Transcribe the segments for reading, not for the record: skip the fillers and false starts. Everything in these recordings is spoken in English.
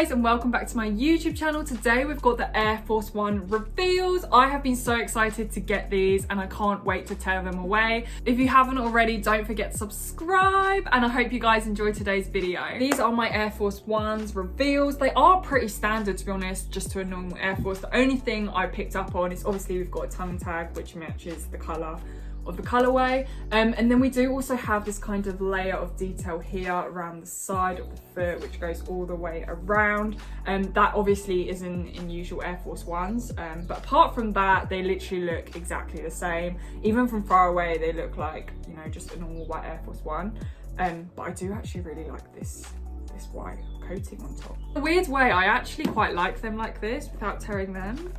guys, and welcome back to my YouTube channel. Today we've got the Air Force One reveals. I have been so excited to get these and I can't wait to tear them away. If you haven't already, don't forget to subscribe, and I hope you guys enjoy today's video. These are my Air Force Ones reveals. They are pretty standard, to be honest, just to a normal Air Force. The only thing I picked up on is obviously we've got a tongue tag which matches the colour of the colorway, and then we do also have this kind of layer of detail here around the side of the foot which goes all the way around, and that obviously isn't in usual Air Force Ones, but apart from that they literally look exactly the same. Even from far away they look like, you know, just a normal white Air Force One, but I do actually really like this white coating on top. In a weird way, I actually quite like them like this without tearing them.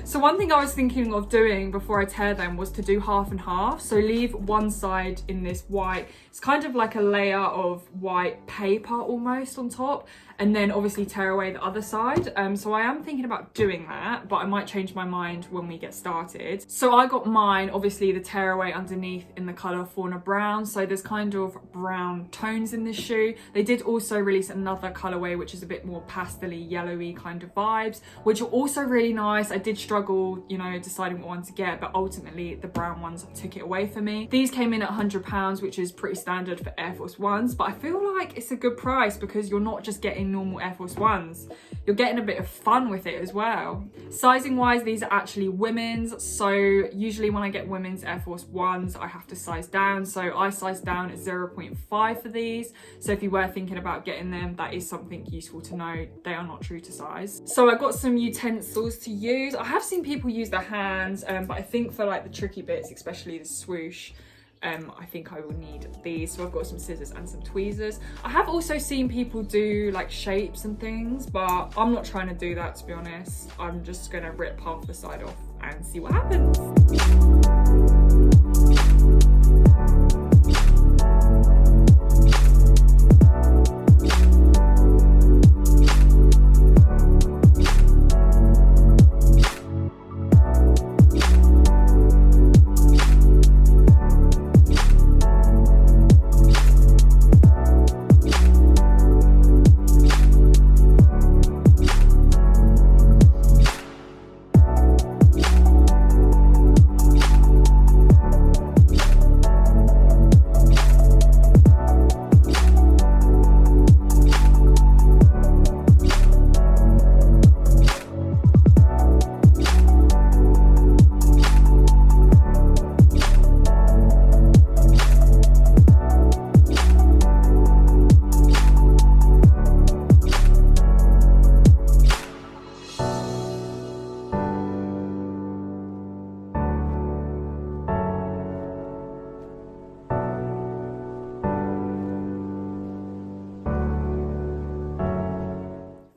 So one thing I was thinking of doing before I tear them was to do half and half. So leave one side in this white, it's kind of like a layer of white paper almost on top, and then obviously tear away the other side. So I am thinking about doing that, but I might change my mind when we get started. So I got mine, obviously the tearaway underneath in the colour Fauna Brown. So there's kind of brown tones in this shoe. They did also release another colourway which is a bit more pastel-y, yellowy kind of vibes, which are also really nice. I did struggle, you know, deciding what one to get, but ultimately the brown ones took it away for me. These came in at £100, which is pretty standard for Air Force Ones, but I feel like it's a good price because you're not just getting normal Air Force Ones, you're getting a bit of fun with it as well. Sizing wise, these are actually women's, so usually when I get women's Air Force Ones I have to size down, so I size down at 0.5 for these. So if you were thinking about getting them, that is something useful to know. They are not true to size. So I got some utensils to use. I have seen people use their hands, but I think for like the tricky bits, especially the swoosh, I think I will need these. So I've got some scissors and some tweezers. I have also seen people do like shapes and things, but I'm not trying to do that, to be honest. I'm just gonna rip half the side off and see what happens.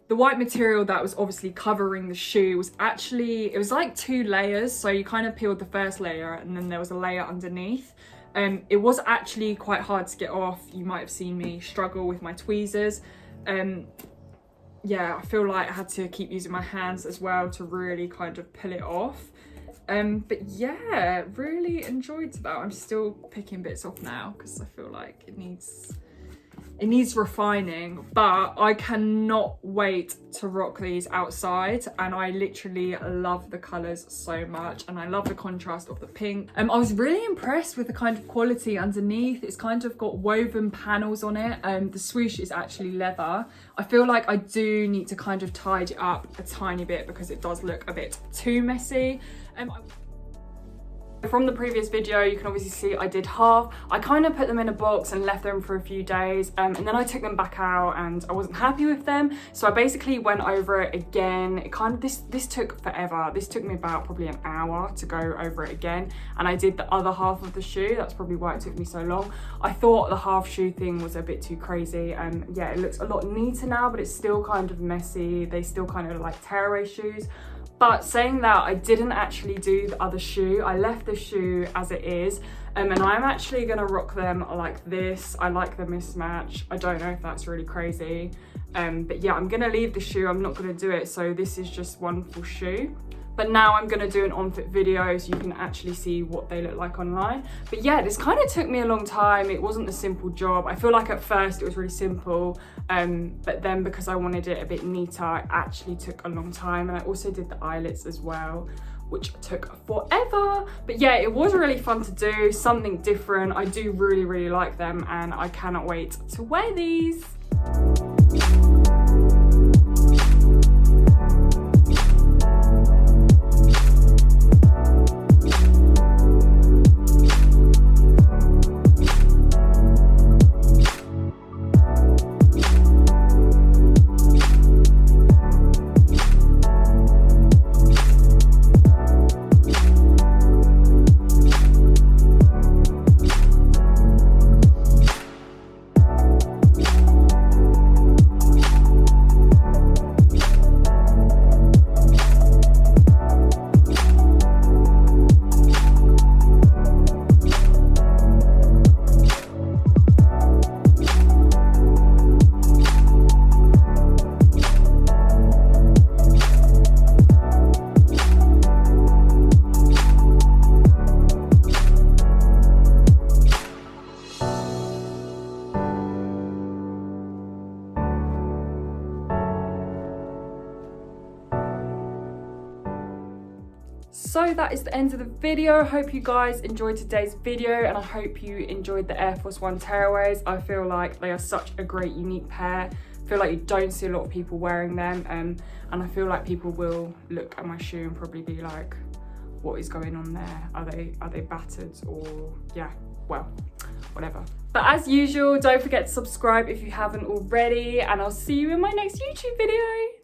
The white material that was obviously covering the shoe was actually, it was like 2 layers. So you kind of peeled the first layer and then there was a layer underneath. It was actually quite hard to get off. You might have seen me struggle with my tweezers. Yeah, I feel like I had to keep using my hands as well to really kind of pull it off. But yeah, really enjoyed that. I'm still picking bits off now because I feel like it needs refining, but I cannot wait to rock these outside, and I literally love the colours so much, and I love the contrast of the pink. I was really impressed with the kind of quality underneath. It's kind of got woven panels on it, and the swoosh is actually leather. I feel like I do need to kind of tidy it up a tiny bit because it does look a bit too messy. From the previous video, you can obviously see I did half. I kind of put them in a box and left them for a few days, and then I took them back out and I wasn't happy with them. So I basically went over it again. It kind of, this took forever. This took me about probably an hour to go over it again. And I did the other half of the shoe. That's probably why it took me so long. I thought the half shoe thing was a bit too crazy. And yeah, it looks a lot neater now, but it's still kind of messy. They still kind of like tearaway shoes. But saying that, I didn't actually do the other shoe. I left the shoe as it is, and I'm actually gonna rock them like this. I like the mismatch. I don't know if that's really crazy, but yeah, I'm gonna leave the shoe. I'm not gonna do it. So this is just one full shoe. but now I'm gonna do an on-fit video so you can actually see what they look like online. But yeah, this kind of took me a long time. It wasn't a simple job. I feel like at first it was really simple, but then because I wanted it a bit neater, it actually took a long time. And I also did the eyelids as well, which took forever. But yeah, it was really fun to do, something different. I do really, really like them, and I cannot wait to wear these. So that is the end of the video. I hope you guys enjoyed today's video, and I hope you enjoyed the Air Force 1 Tearaways. I feel like they are such a great, unique pair. I feel like you don't see a lot of people wearing them, and I feel like people will look at my shoe and probably be like, what is going on there? Are they battered, or yeah, well, whatever. But as usual, don't forget to subscribe if you haven't already, and I'll see you in my next YouTube video.